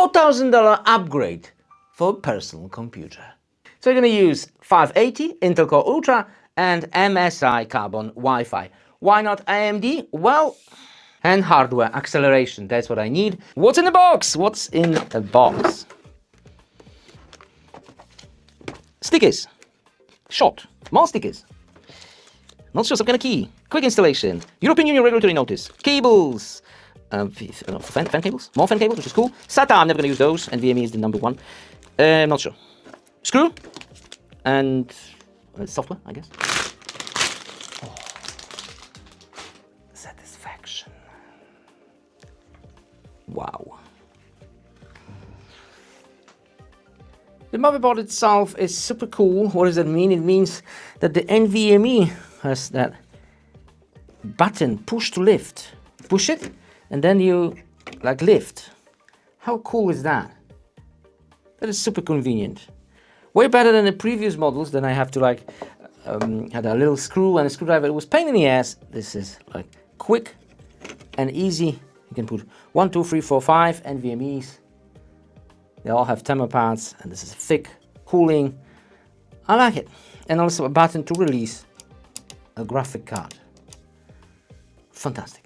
$4,000 upgrade for a personal computer. So you're going to use 580 Intel Core Ultra and MSI Carbon Wi-Fi. Why not AMD? Well, and hardware acceleration, that's what I need. What's in the box? What's in the box? Stickers. Short. More stickers. Not sure, some kind of key. Quick installation. European Union regulatory notice. Cables. Fan cables. More fan cables, which is cool. SATA, I'm never going to use those. NVMe is the number one. Not sure. Screw. And software, I guess. Oh. Satisfaction. Wow. The motherboard itself is super cool. What does that mean? It means that the NVMe has that button push to lift. Push it and then you like lift. How cool is that? That is super convenient. Way better than the previous models. Then I have to like had a little screw and a screwdriver. It was pain in the ass. This is like quick and easy. You can put 1, 2, 3, 4, 5 NVMe's. They all have thermopads, and this is thick cooling. I like it. And also a button to release a graphic card. Fantastic.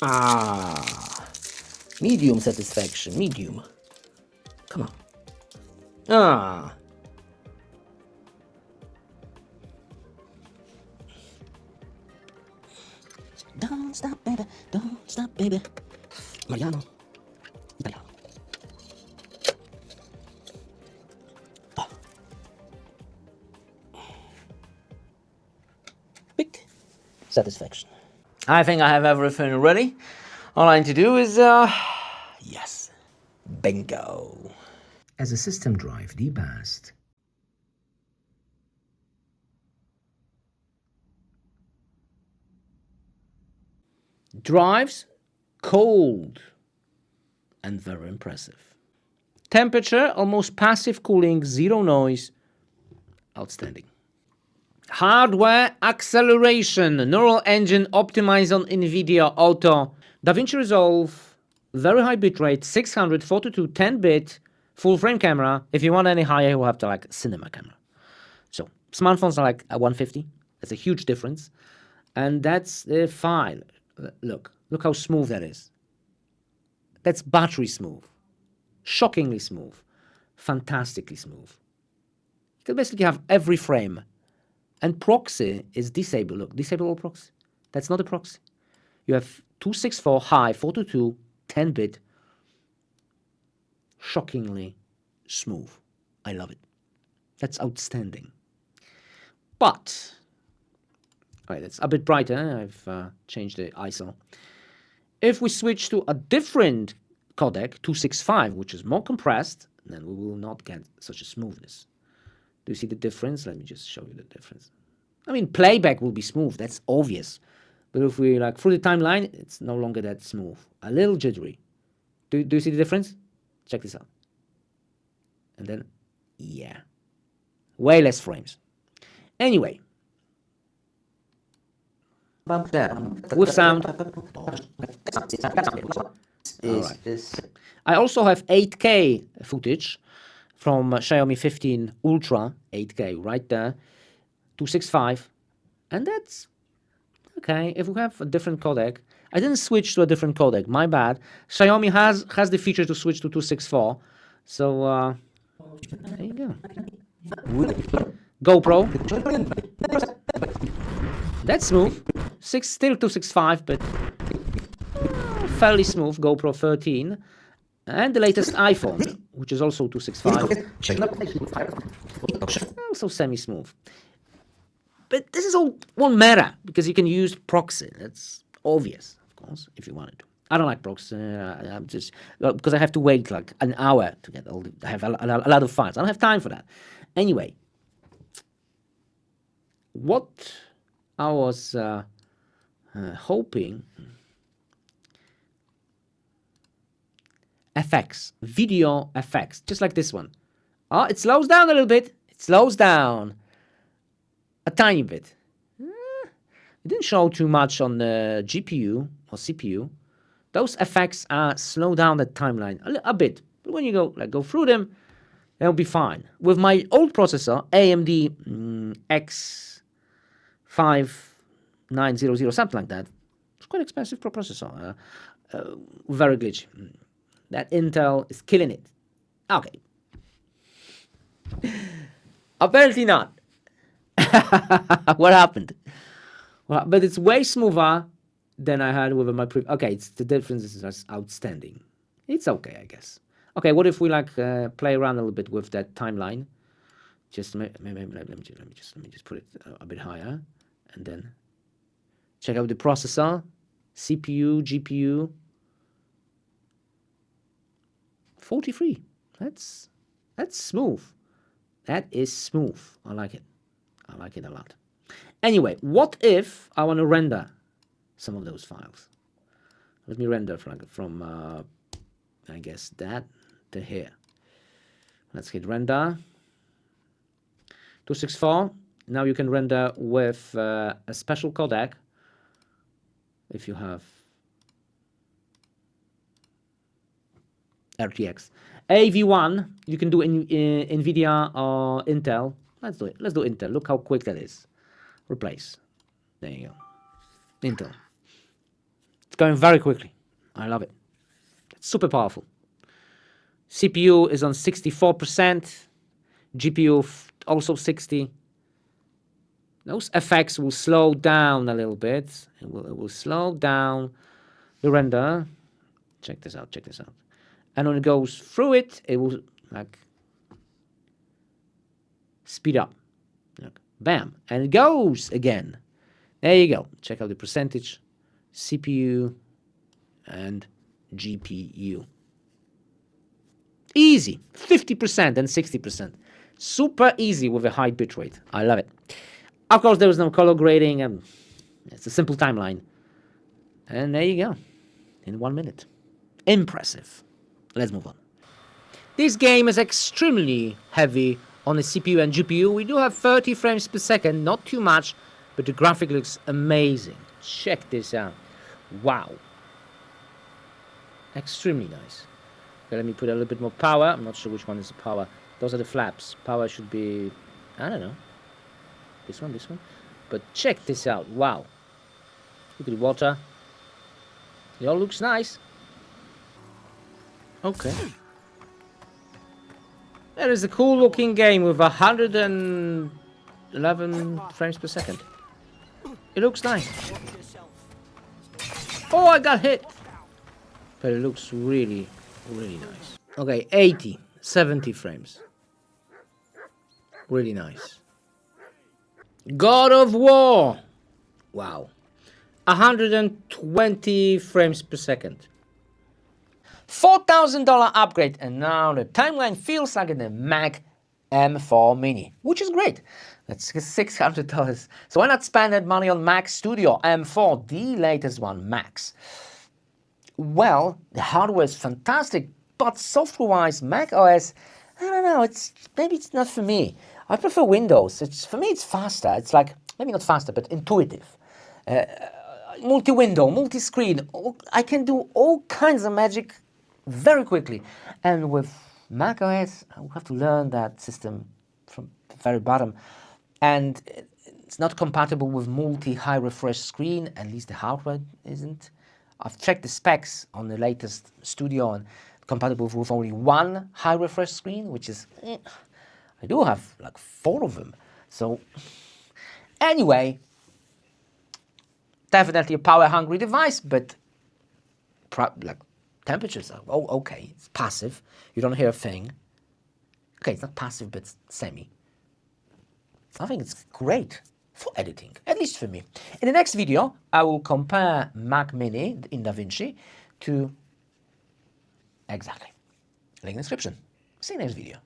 Ah, medium satisfaction, medium. Come on. Ah. Don't stop, baby. Don't stop, baby. Mariano. Italiano. Oh. Big satisfaction. I think I have everything ready. All I need to do is, yes, bingo. As a system drive, debast. Drives, cold and very impressive. Temperature, almost passive cooling, zero noise, outstanding. Hardware acceleration, neural engine optimized on NVIDIA Auto, DaVinci Resolve, very high bitrate, 642, 10-bit, full frame camera. If you want any higher, you have to like cinema camera. So smartphones are like a 150. That's a huge difference. And that's fine. Look how smooth that is. That's battery smooth. Shockingly smooth. Fantastically smooth. You can basically have every frame. And proxy is disabled. Look, disable all proxy. That's not a proxy. You have 264 high, 422, 10-bit. Shockingly smooth. I love it. That's outstanding. But, all right, it's a bit brighter. I've changed the ISO. If we switch to a different codec, 265, which is more compressed, then we will not get such a smoothness. Do you see the difference? Let me just show you the difference. I mean, playback will be smooth. That's obvious. But if we like through the timeline, it's no longer that smooth. A little jittery. Do you see the difference? Check this out. And then, yeah. Way less frames. Anyway. With sound. Right. I also have 8K footage from Xiaomi 15 Ultra 8K right there, 265, and that's okay. If we have a different codec, I didn't switch to a different codec. My bad. Xiaomi has the feature to switch to 264, so there you go. GoPro. That's smooth. Still 265, but fairly smooth. GoPro 13. And the latest iPhone, which is also 265. Also semi-smooth. But this is all won't matter because you can use proxy. That's obvious, of course, if you wanted to. I don't like proxy. I'm just because I have to wait like an hour to get all. I have a lot of files. I don't have time for that. Anyway, what I was hoping. Effects, video effects, just like this one. Oh, it slows down a little bit. It slows down a tiny bit. It didn't show too much on the GPU or CPU. Those effects are slow down the timeline a bit. But when you go through them, they'll be fine. With my old processor, AMD X5900, something like that, it's quite expensive processor. Very glitchy. That Intel is killing it. Okay. Apparently not. What happened? Well, but it's way smoother than I had with my previous. Okay, the difference is just outstanding. It's okay, I guess. Okay, what if we play around a little bit with that timeline? Just let me just put it a bit higher, and then check out the processor, CPU, GPU. 43. That's smooth. That is smooth. I like it. I like it a lot. Anyway, what if I want to render some of those files? Let me render from I guess that to here. Let's hit render. 264. Now you can render with a special codec if you have RTX. AV1, you can do in NVIDIA or Intel. Let's do it. Let's do Intel. Look how quick that is. Replace. There you go. Intel. It's going very quickly. I love it. It's super powerful. CPU is on 64%. GPU also 60. Those effects will slow down a little bit. It will slow down the render. Check this out. Check this out. And when it goes through it, it will speed up. Bam. And it goes again. There you go. Check out the percentage. CPU and GPU. Easy. 50% and 60%. Super easy with a high bitrate. I love it. Of course, there was no color grading. It's a simple timeline. And there you go. In 1 minute. Impressive. Let's move on. This game is extremely heavy on the CPU and GPU. We do have 30 frames per second, not too much, but the graphic looks amazing. Check this out. Wow. Extremely nice. Okay, let me put a little bit more power. I'm not sure which one is the power. Those are the flaps. Power should be, I don't know. This one. But check this out. Wow. Look at the water. It all looks nice. Okay. That is a cool looking game with 111 frames per second. It looks nice. Oh, I got hit. But it looks really, really nice. Okay, 80, 70 frames. Really nice. God of War. Wow. 120 frames per second. $4,000 upgrade, and now the timeline feels like in the Mac M4 Mini, which is great. That's $600. So why not spend that money on Mac Studio M4, the latest one, Max? Well, the hardware is fantastic, but software-wise, Mac OS, I don't know, maybe it's not for me. I prefer Windows. For me, it's faster. It's like, maybe not faster, but intuitive. Multi-window, multi-screen. I can do all kinds of magic very quickly. And with Mac OS, I will have to learn that system from the very bottom. And it's not compatible with multi-high refresh screen, at least the hardware isn't. I've checked the specs on the latest Studio and compatible with only one high refresh screen, which is, I do have like 4 of them. So anyway, definitely a power-hungry device, but temperatures are, okay, it's passive. You don't hear a thing. Okay, it's not passive, but it's semi. I think it's great for editing, at least for me. In the next video, I will compare Mac Mini in DaVinci to exactly. Link in the description. See you next video.